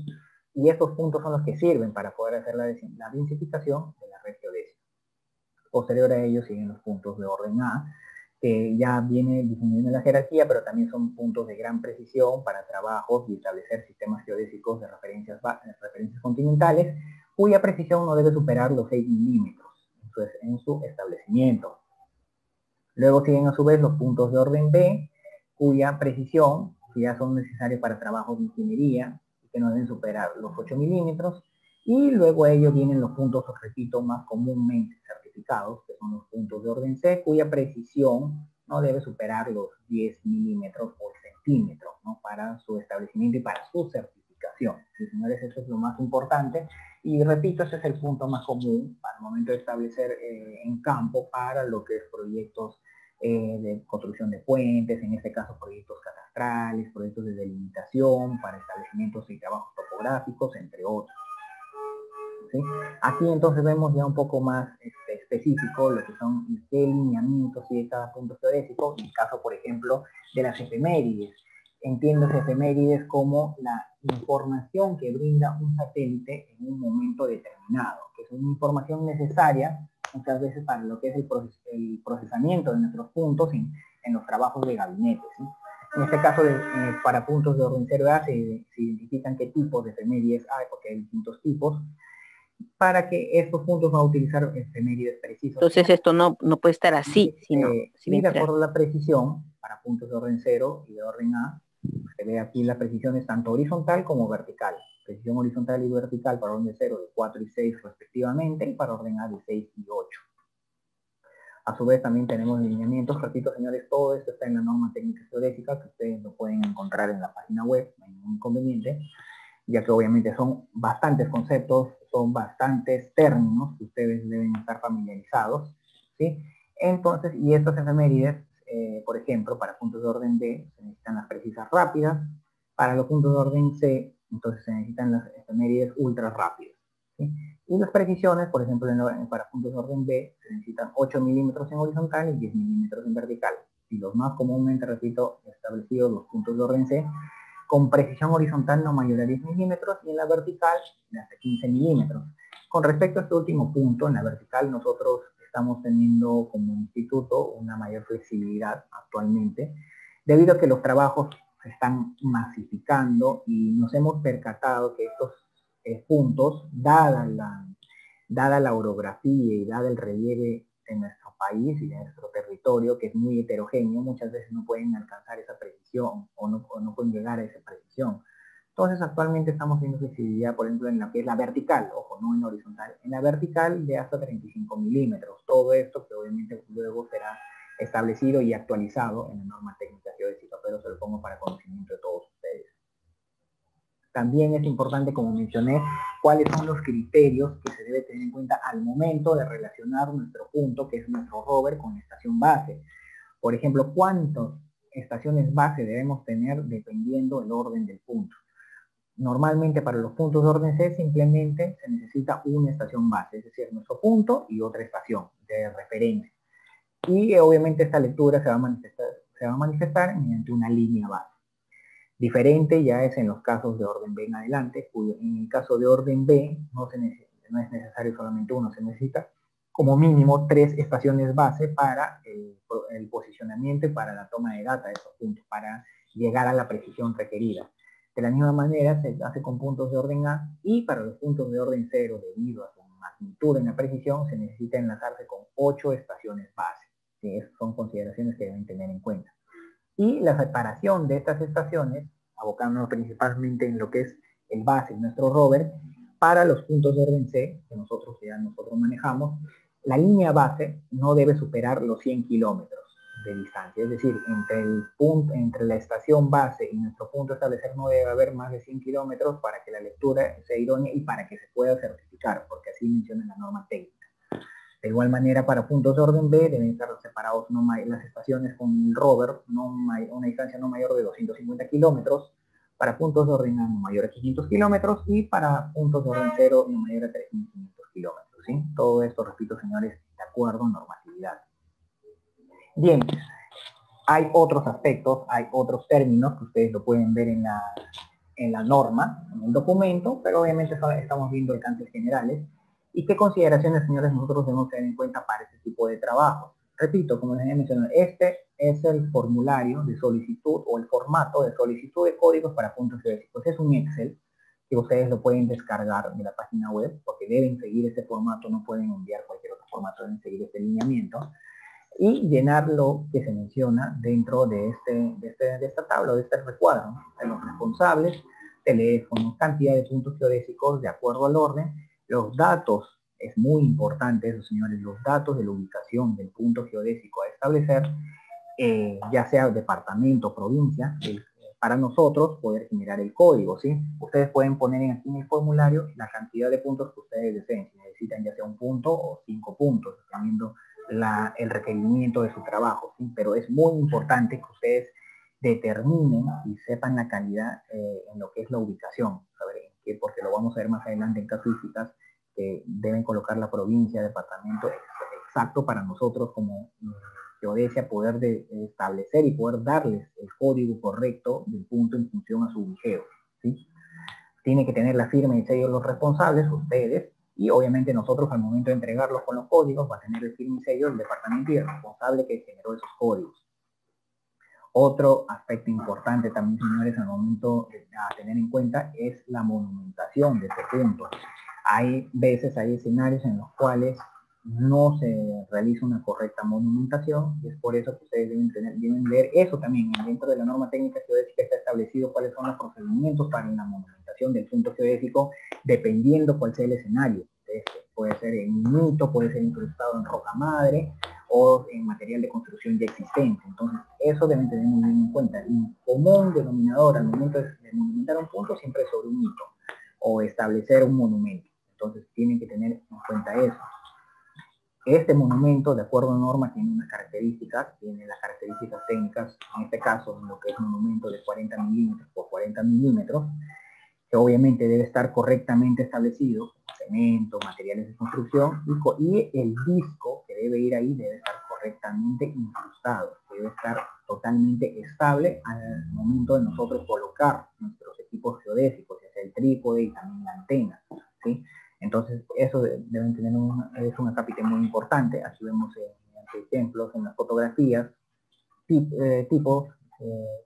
Y estos puntos son los que sirven para poder hacer la densificación de la red geodésica. Posterior a ellos siguen los puntos de orden A, que ya viene disminuyendo la jerarquía, pero también son puntos de gran precisión para trabajos y establecer sistemas geodésicos de referencias continentales, cuya precisión no debe superar los 6 milímetros en su establecimiento. Luego siguen a su vez los puntos de orden B, cuya precisión ya son necesarios para trabajos de ingeniería, que no deben superar los 8 milímetros, y luego a ellos vienen los puntos, os repito, más comúnmente certificados, que son los puntos de orden C, cuya precisión no debe superar los 10 milímetros por centímetro, ¿no? Para su establecimiento y para su certificación. Sí, señores, eso es lo más importante, y repito, ese es el punto más común para el momento de establecer en campo para lo que es proyectos de construcción de puentes, en este caso proyectos catastrales, proyectos de delimitación para establecimientos y trabajos topográficos, entre otros, ¿sí? Aquí entonces vemos ya un poco más específico lo que son qué lineamientos tiene cada punto geodésico, en el caso, por ejemplo, de las efemérides. Entiéndase efemérides como la información que brinda un satélite en un momento determinado, que es una información necesaria muchas veces para lo que es el procesamiento de nuestros puntos en los trabajos de gabinete, ¿sí? En este caso, para puntos de orden 0A se identifican qué tipos de efemérides hay, porque hay distintos tipos, para que estos puntos van a utilizar efemérides precisos. Entonces esto no puede estar así, sino y de acuerdo a la precisión, para puntos de orden 0 y de orden A, se ve aquí la precisión es tanto horizontal como vertical. Precisión horizontal y vertical para orden 0 de 4 y 6 respectivamente, y para orden A de 6 y 8. A su vez también tenemos lineamientos, repito señores, todo esto está en la norma técnica geodésica, que ustedes lo pueden encontrar en la página web, no hay ningún inconveniente, ya que obviamente son bastantes conceptos, son bastantes términos que ustedes deben estar familiarizados, ¿sí? Entonces, y estas efemérides, por ejemplo, para puntos de orden D, se necesitan las precisas rápidas, Para los puntos de orden C, entonces se necesitan las efemérides ultra rápidas, ¿sí? Y las precisiones, por ejemplo, para puntos de orden B, se necesitan 8 milímetros en horizontal y 10 milímetros en vertical. Y los más comúnmente, repito, establecidos los puntos de orden C, con precisión horizontal no mayor a 10 milímetros y en la vertical hasta 15 milímetros. Con respecto a este último punto, en la vertical nosotros estamos teniendo como instituto una mayor flexibilidad actualmente, debido a que los trabajos se están masificando y nos hemos percatado que estos puntos, dada la orografía y dada el relieve de nuestro país y de nuestro territorio, que es muy heterogéneo, muchas veces no pueden alcanzar esa precisión o no pueden llegar a esa precisión. Entonces, actualmente estamos viendo flexibilidad, por ejemplo, en lo que es la vertical, ojo, no en la horizontal, en la vertical de hasta 35 milímetros. Todo esto que obviamente luego será establecido y actualizado en la norma técnica geodésica, pero se lo pongo para conocimiento de todos ustedes. También es importante, como mencioné, cuáles son los criterios que se debe tener en cuenta al momento de relacionar nuestro punto, que es nuestro rover, con la estación base. Por ejemplo, ¿cuántas estaciones base debemos tener dependiendo del orden del punto? Normalmente para los puntos de orden C simplemente se necesita una estación base, es decir, nuestro punto y otra estación de referencia. Y obviamente esta lectura se va a manifestar mediante una línea base. Diferente ya es en los casos de orden B en adelante, cuyo en el caso de orden B no es necesario solamente uno, se necesita como mínimo 3 estaciones base para el posicionamiento y para la toma de data de esos puntos, para llegar a la precisión requerida. De la misma manera se hace con puntos de orden A, y para los puntos de orden 0, debido a su magnitud en la precisión, se necesita enlazarse con 8 estaciones base. ¿Sí? Esas son consideraciones que deben tener en cuenta. Y la separación de estas estaciones, abocándonos principalmente en lo que es el base, nuestro rover, para los puntos de orden C, que nosotros manejamos, la línea base no debe superar los 100 kilómetros de distancia. Es decir, entre la estación base y nuestro punto establecer no debe haber más de 100 kilómetros para que la lectura sea idónea y para que se pueda certificar, porque así menciona la norma técnica. De igual manera, para puntos de orden B deben estar separados las estaciones con el rover, una distancia no mayor de 250 kilómetros, para puntos de orden A no mayor a 500 kilómetros y para puntos de orden 0 no mayor a 3.500 kilómetros. ¿Sí? Todo esto, repito, señores, de acuerdo a normatividad. Bien, hay otros aspectos, hay otros términos que ustedes lo pueden ver en la norma, en el documento, pero obviamente estamos viendo alcances generales. ¿Y qué consideraciones, señores, nosotros debemos tener en cuenta para este tipo de trabajo? Repito, como les había mencionado, este es el formulario de solicitud o el formato de solicitud de códigos para puntos geodésicos. Es un Excel que ustedes lo pueden descargar de la página web, porque deben seguir este formato, no pueden enviar cualquier otro formato, deben seguir este lineamiento, y llenar lo que se menciona dentro de esta tabla, de este recuadro, ¿no? De los responsables, teléfono, cantidad de puntos geodésicos de acuerdo al orden, los datos, es muy importante eso, señores, los datos de la ubicación del punto geodésico a establecer, ya sea departamento o provincia, para nosotros poder generar el código, ¿sí? Ustedes pueden poner aquí en el formulario la cantidad de puntos que ustedes deseen, si necesitan ya sea un punto o 5 puntos, dependiendo el requerimiento de su trabajo, ¿sí? Pero es muy importante que ustedes determinen y sepan la calidad en lo que es la ubicación, ¿saben? Porque lo vamos a ver más adelante en casuísticas, que deben colocar la provincia, departamento exacto para nosotros como geodesia poder establecer y poder darles el código correcto del punto en función a su vigeo, ¿sí? Tiene que tener la firma y el sello de los responsables, ustedes, y obviamente nosotros al momento de entregarlos con los códigos va a tener el firma y sello del departamento y el responsable que generó esos códigos. Otro aspecto importante también, señores, al momento a tener en cuenta es la monumentación de este punto. Hay escenarios en los cuales no se realiza una correcta monumentación, y es por eso que ustedes deben ver eso también. Dentro de la norma técnica geodésica está establecido cuáles son los procedimientos para la monumentación del punto geodésico, dependiendo cuál sea el escenario. Puede ser en mito, puede ser incrustado en roca madre o en material de construcción ya existente. Entonces, eso deben tener muy bien en cuenta. El común denominador al momento de monumentar un punto siempre es sobre un mito o establecer un monumento. Entonces, tienen que tener en cuenta eso. Este monumento, de acuerdo a norma, tiene unas características, tiene las características técnicas, en este caso, lo que es un monumento de 40 milímetros por 40 milímetros, que obviamente debe estar correctamente establecido, cemento, materiales de construcción, y el disco que debe ir ahí debe estar correctamente incrustado, debe estar totalmente estable al momento de nosotros colocar nuestros equipos geodésicos, ya sea el trípode y también la antena, ¿sí? Entonces, eso deben tener es un acápite muy importante. Aquí vemos ejemplos en las fotografías,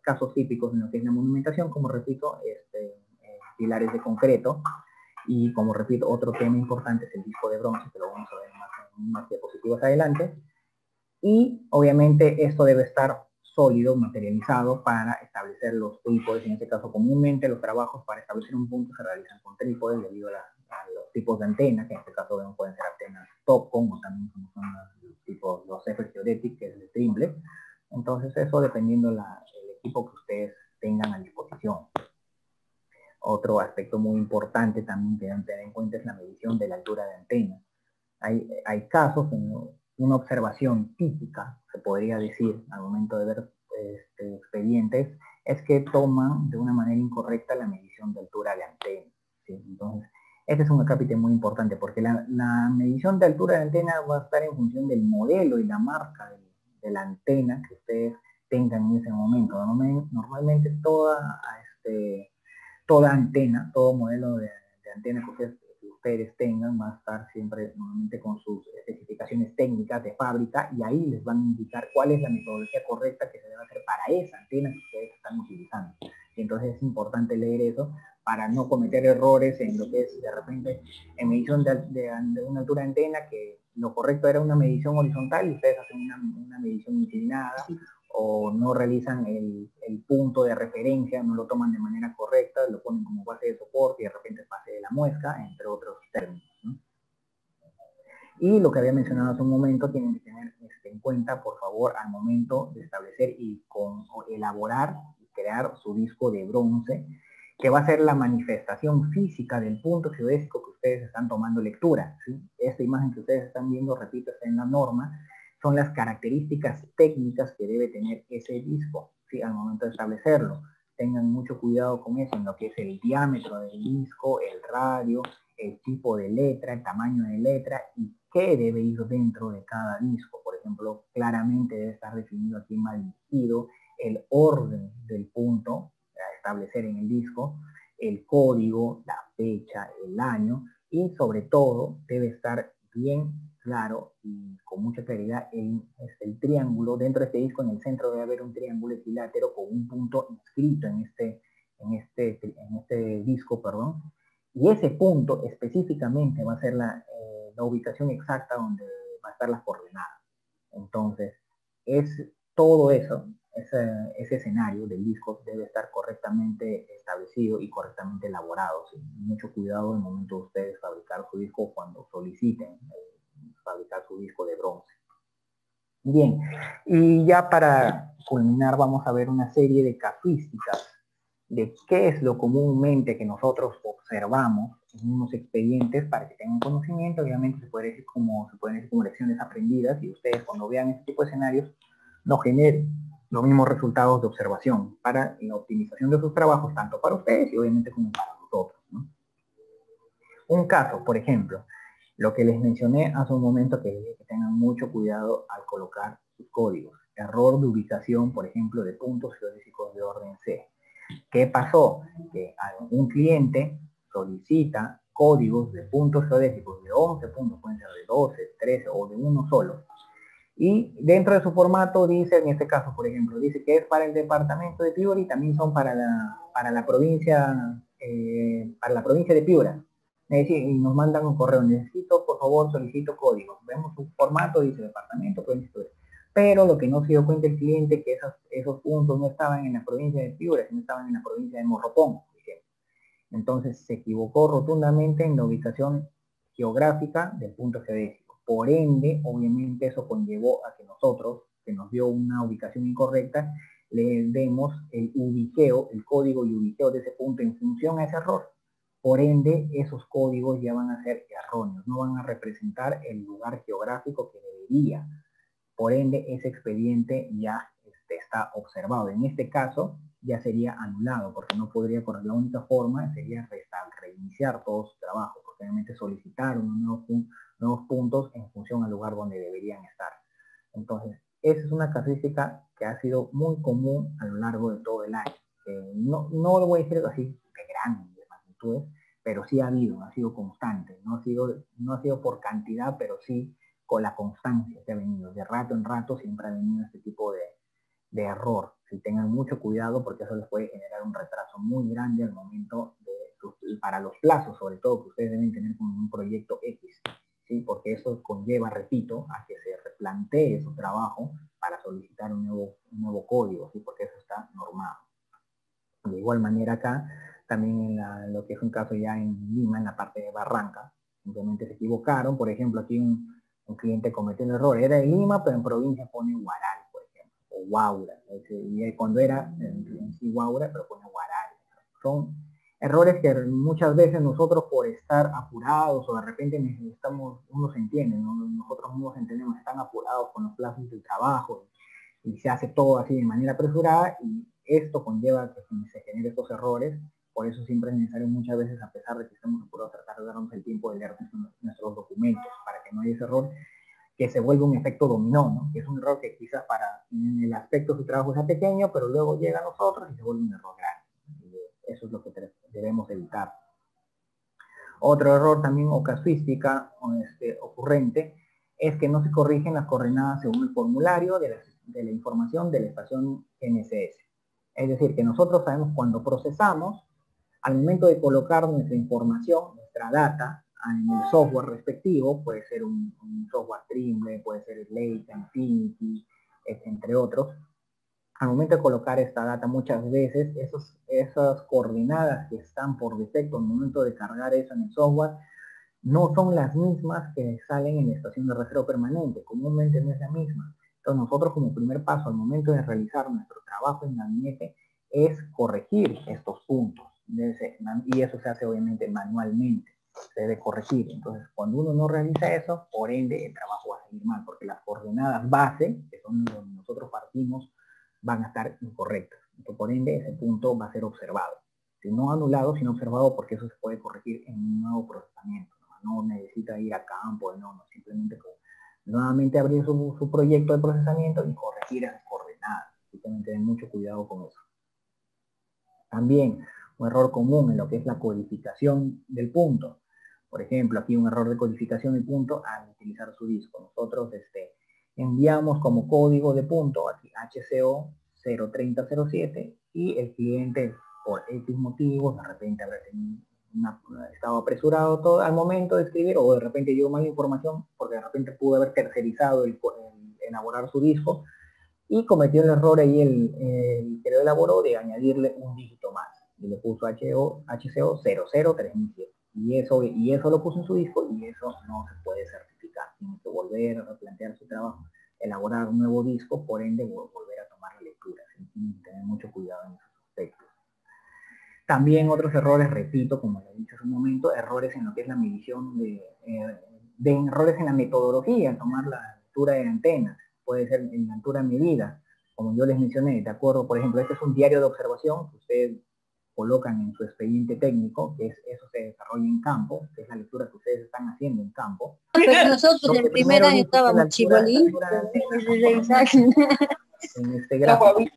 casos típicos en lo que es la monumentación, como repito, pilares de concreto, y como repito, otro tema importante es el disco de bronce, que lo vamos a ver en más diapositivas adelante, y obviamente esto debe estar sólido, materializado, para establecer los trípodes. En este caso, comúnmente los trabajos para establecer un punto se realizan con trípodes debido a los tipos de antena, que en este caso pueden ser antenas Topcon, o también como son los F Geodetic, que es el Trimble. Entonces eso dependiendo del equipo que ustedes tengan a disposición. Otro aspecto muy importante también que deben tener en cuenta es la medición de la altura de antena. Hay casos en una observación típica, se podría decir, al momento de ver expedientes, es que toman de una manera incorrecta la medición de altura de antena, ¿sí? Entonces, este es un acápite muy importante, porque la medición de altura de antena va a estar en función del modelo y la marca de la antena que ustedes tengan en ese momento. Normalmente toda antena, todo modelo de antena que ustedes tengan va a estar siempre normalmente con sus especificaciones técnicas de fábrica, y ahí les van a indicar cuál es la metodología correcta que se debe hacer para esa antena que ustedes están utilizando. Y entonces es importante leer eso para no cometer errores en lo que es de repente en medición de una altura de antena, que lo correcto era una medición horizontal y ustedes hacen una medición inclinada, o no realizan el punto de referencia, no lo toman de manera correcta, lo ponen como base de soporte y de repente es base de la muesca, entre otros términos, ¿no? Y lo que había mencionado hace un momento, tienen que tener en cuenta, por favor, al momento de establecer y elaborar y crear su disco de bronce, que va a ser la manifestación física del punto geodésico que ustedes están tomando lectura, ¿sí? Esta imagen que ustedes están viendo, repito, está en la norma, son las características técnicas que debe tener ese disco, ¿sí? Al momento de establecerlo. Tengan mucho cuidado con eso, en lo que es el diámetro del disco, el radio, el tipo de letra, el tamaño de letra y qué debe ir dentro de cada disco. Por ejemplo, claramente debe estar definido aquí mal dirigido el orden del punto a establecer en el disco, el código, la fecha, el año, y sobre todo debe estar bien claro y con mucha claridad el triángulo. Dentro de este disco, en el centro debe haber un triángulo equilátero con un punto inscrito en este disco, perdón, y ese punto específicamente va a ser la ubicación exacta donde va a estar las coordenadas. Entonces, es todo eso, ese escenario del disco debe estar correctamente establecido y correctamente elaborado, ¿sí? Mucho cuidado en el momento de ustedes fabricar su disco cuando soliciten fabricar su disco de bronce. Bien, y ya para culminar vamos a ver una serie de casuísticas de qué es lo comúnmente que nosotros observamos en unos expedientes para que tengan conocimiento. Obviamente se pueden decir como lecciones aprendidas, y ustedes cuando vean este tipo de escenarios no generen los mismos resultados de observación para la optimización de sus trabajos, tanto para ustedes y obviamente como para nosotros, ¿no? Un caso, por ejemplo, lo que les mencioné hace un momento, que tengan mucho cuidado al colocar sus códigos. Error de ubicación, por ejemplo, de puntos geodésicos de orden C. ¿Qué pasó? Que un cliente solicita códigos de puntos geodésicos de 11 puntos, pueden ser de 12, 13 o de uno solo. Y dentro de su formato dice, en este caso, por ejemplo, dice que es para el departamento de Piura y también son para la provincia de Piura. Es decir, y nos mandan un correo, necesito, por favor, solicito códigos. Vemos su formato, dice departamento, provincia de Piura. Pero lo que no se dio cuenta el cliente, que esos puntos no estaban en la provincia de Piura, sino estaban en la provincia de Morropón, por ejemplo. Entonces se equivocó rotundamente en la ubicación geográfica del punto geodésico. Por ende, obviamente eso conllevó a que nosotros, que nos dio una ubicación incorrecta, le demos el ubiqueo, el código y ubiqueo de ese punto en función a ese error. por ende esos códigos ya van a ser erróneos, no van a representar el lugar geográfico que debería. Por ende, ese expediente ya está observado. En este caso, ya sería anulado, porque no podría correr. La única forma sería reiniciar todo su trabajo, porque obviamente solicitar unos nuevos puntos en función al lugar donde deberían estar. Entonces, esa es una casuística que ha sido muy común a lo largo de todo el año. No lo voy a decir así de grandes magnitudes, pero sí ha sido constante. No ha sido por cantidad, pero sí con la constancia que ha venido. De rato en rato siempre ha venido este tipo de error. Si tengan mucho cuidado porque eso les puede generar un retraso muy grande al momento para los plazos, sobre todo que ustedes deben tener con un proyecto X, ¿sí? Porque eso conlleva, repito, a que se replantee su trabajo para solicitar un nuevo código, ¿sí? Porque eso está normado. De igual manera acá, también en lo que es un caso ya en Lima, en la parte de Barranca, simplemente se equivocaron. Por ejemplo, aquí un cliente cometió un error, era de Lima, pero en provincia pone Huaral, por ejemplo, o Huaura, y cuando era en sí Huaura, pero pone Huaral. Son errores que muchas veces nosotros por estar apurados o de repente necesitamos, uno se entiende, ¿no? Nosotros mismos entendemos, están apurados con los plazos del trabajo y se hace todo así de manera apresurada y esto conlleva que se generen estos errores. Por eso siempre es necesario muchas veces, a pesar de que estemos apurados, tratar de darnos el tiempo de leer nuestros documentos para que no haya ese error que se vuelve un efecto dominó, ¿no? Que es un error que quizás en el aspecto de su trabajo sea pequeño, pero luego llega a nosotros y se vuelve un error grande. Eso es lo que debemos evitar. Otro error también o casuística ocurrente es que no se corrigen las coordenadas según el formulario de la información de la estación GNSS. Es decir, que nosotros sabemos cuando procesamos, al momento de colocar nuestra información, nuestra data, en el software respectivo, puede ser un software Trimble, puede ser Slate, Infinity, entre otros, al momento de colocar esta data muchas veces, esas coordenadas que están por defecto al momento de cargar eso en el software, no son las mismas que salen en la estación de rastreo permanente, comúnmente no es la misma. Entonces nosotros como primer paso al momento de realizar nuestro trabajo en gabinete es corregir estos puntos, y eso se hace obviamente manualmente, se debe corregir. Entonces cuando uno no realiza eso, por ende el trabajo va a salir mal, porque las coordenadas base, que son donde nosotros partimos, van a estar incorrectas. Entonces, por ende ese punto va a ser observado. Si no anulado, sino observado, porque eso se puede corregir en un nuevo procesamiento. No necesita ir a campo, no, simplemente nuevamente abrir su proyecto de procesamiento y corregir las coordenadas. Así que tener mucho cuidado con eso. También un error común en lo que es la codificación del punto. Por ejemplo, aquí un error de codificación del punto al utilizar su disco. Nosotros enviamos como código de punto aquí HCO 03007 y el cliente por X motivos, de repente habrá tenido estaba apresurado todo al momento de escribir, o de repente dio más información porque de repente pudo haber tercerizado el elaborar su disco y cometió el error ahí el que lo elaboró de añadirle un dígito más y le puso HCO 00307 y eso lo puso en su disco y eso no se puede certificar. Tiene que volver a replantear su trabajo, elaborar un nuevo disco, por ende volver a tomar la lectura. Tiene que tener mucho cuidado en esos aspectos. También otros errores, repito, como le he dicho hace un momento, errores en lo que es la medición de errores en la metodología, tomar la altura de antenas, puede ser en la altura medida, como yo les mencioné, de acuerdo, por ejemplo, este es un diario de observación que ustedes colocan en su expediente técnico, que eso se desarrolla en campo, que es la lectura que ustedes están haciendo en campo. Pero nosotros en primera estábamos chibolitos, en este gráfico,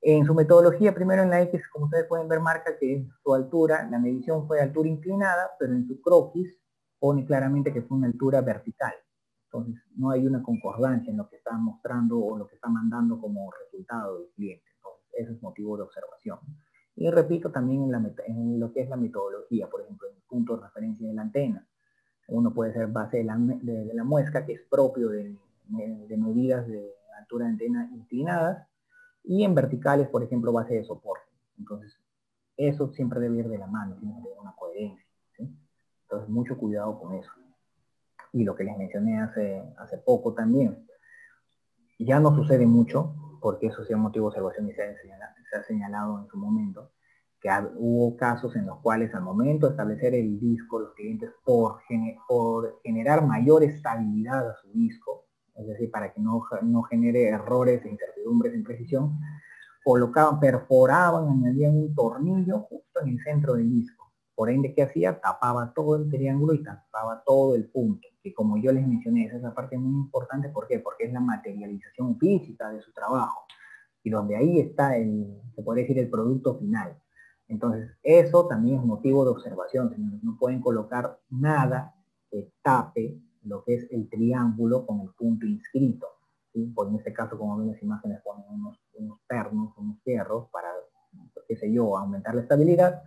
en su metodología, primero en la X, como ustedes pueden ver, marca que su altura, la medición fue de altura inclinada, pero en su croquis pone claramente que fue una altura vertical. Entonces, no hay una concordancia en lo que está mostrando o lo que está mandando como resultado del cliente. Entonces, ese es motivo de observación. Y repito, también en lo que es la metodología, por ejemplo, en el punto de referencia de la antena. Uno puede ser base de la muesca, que es propio de medidas de altura de antena inclinadas, y en verticales, por ejemplo, base de soporte. Entonces, eso siempre debe ir de la mano, tiene que tener una coherencia, ¿sí? Entonces, mucho cuidado con eso. Y lo que les mencioné hace poco también, ya no sucede mucho, porque eso sí es motivo de observación y se ha señalado en su momento, hubo casos en los cuales al momento de establecer el disco, los clientes por generar mayor estabilidad a su disco, es decir, para que no genere errores e incertidumbres en precisión, perforaban, añadían un tornillo justo en el centro del disco. Por ende, ¿qué hacía? Tapaba todo el triángulo y tapaba todo el punto. Que como yo les mencioné, esa es la parte muy importante. ¿Por qué? Porque es la materialización física de su trabajo. Y donde ahí está se puede decir, el producto final. Entonces, eso también es motivo de observación, señores. No pueden colocar nada que tape lo que es el triángulo con el punto inscrito. ¿Sí? Por en este caso, como ven las imágenes, ponen unos pernos, unos fierros para, qué sé yo, aumentar la estabilidad,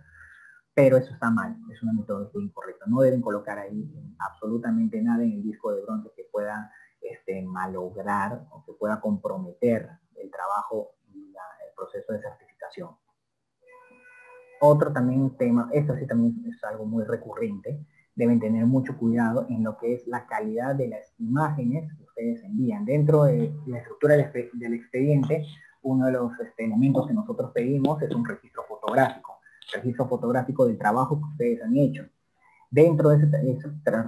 pero eso está mal, es una metodología incorrecta. No deben colocar ahí absolutamente nada en el disco de bronce que pueda malograr o que pueda comprometer el trabajo y el proceso de certificación. Otro también tema, esto sí también es algo muy recurrente, deben tener mucho cuidado en lo que es la calidad de las imágenes que ustedes envían. Dentro de la estructura del expediente, uno de los elementos que nosotros pedimos es un registro fotográfico del trabajo que ustedes han hecho. Dentro de ese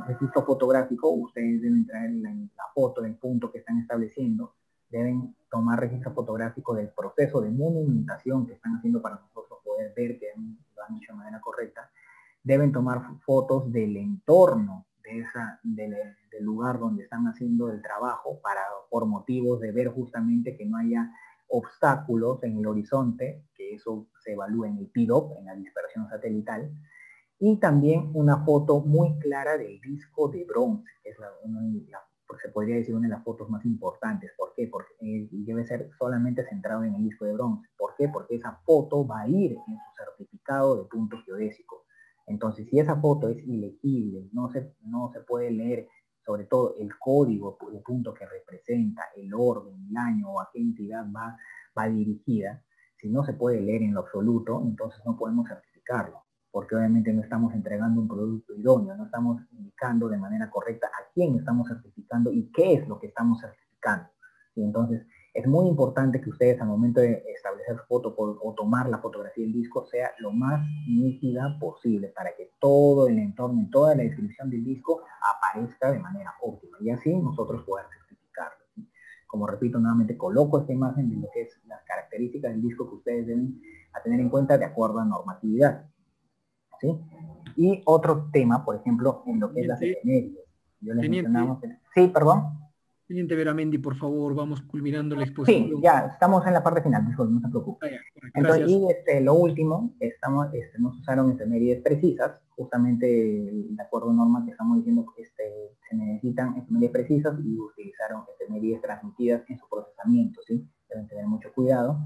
registro fotográfico, ustedes deben traer la foto del punto que están estableciendo, deben tomar registro fotográfico del proceso de monumentación que están haciendo para nosotros poder ver que lo han hecho de manera correcta. Deben tomar fotos del entorno del lugar donde están haciendo el trabajo por motivos de ver justamente que no haya obstáculos en el horizonte, que eso se evalúa en el PIDOP, en la dispersión satelital, y también una foto muy clara del disco de bronce, que es se podría decir una de las fotos más importantes. ¿Por qué? Porque debe ser solamente centrado en el disco de bronce. ¿Por qué? Porque esa foto va a ir en su certificado de punto geodésico. Entonces, si esa foto es ilegible, no se puede leer, sobre todo el código de punto que representa, el orden, el año o a qué entidad va dirigida, si no se puede leer en lo absoluto, entonces no podemos certificarlo, porque obviamente no estamos entregando un producto idóneo, no estamos indicando de manera correcta a quién estamos certificando y qué es lo que estamos certificando. Y entonces, es muy importante que ustedes al momento de establecer foto o tomar la fotografía del disco sea lo más nítida posible para que todo el entorno y toda la descripción del disco aparezca de manera óptima y así nosotros podamos certificarlo. ¿Sí? Como repito nuevamente, coloco esta imagen de lo que es las características del disco que ustedes deben tener en cuenta de acuerdo a normatividad. ¿Sí? Y otro tema, por ejemplo, en lo que es las efemérides. Yo les mencionamos... Sí, perdón. Teniente Beramendi, por favor, vamos culminando la exposición. Sí, ya, estamos en la parte final, no se preocupe. Entonces, y lo último, nos usaron efemérides precisas, justamente de acuerdo a normas que estamos diciendo, se necesitan efemérides precisas y utilizaron efemérides transmitidas en su procesamiento, ¿sí? Deben tener mucho cuidado.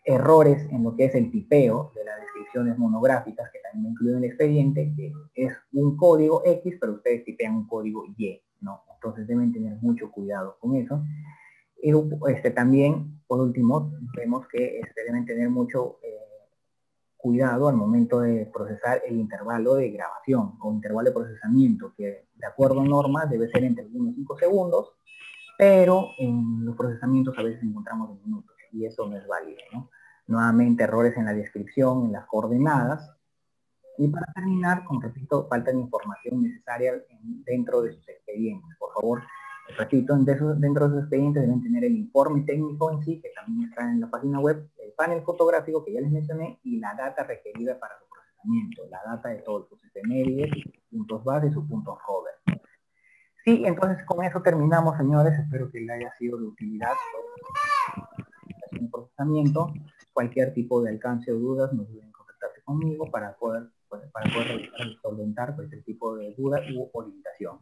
Errores en lo que es el tipeo de las descripciones monográficas, que también incluyen el expediente, que es un código X, pero ustedes tipean un código Y, ¿no? Entonces deben tener mucho cuidado con eso. Y también, por último, vemos que deben tener mucho cuidado al momento de procesar el intervalo de grabación o intervalo de procesamiento, que de acuerdo a normas debe ser entre 1 y 5 segundos, pero en los procesamientos a veces encontramos en minutos y eso no es válido, ¿no? Nuevamente, errores en la descripción, en las coordenadas. Y para terminar, como repito, falta de información necesaria dentro de sus expedientes. Por favor, repito, dentro de sus expedientes deben tener el informe técnico en sí, que también está en la página web, el panel fotográfico que ya les mencioné, y la data requerida para su procesamiento, la data de todos sus efemérides, sus puntos base y sus puntos hover. Sí, entonces con eso terminamos, señores. Espero que les haya sido de utilidad el procesamiento. Cualquier tipo de alcance o dudas, no deben contactarse conmigo para poder solventar cualquier tipo de duda u orientación.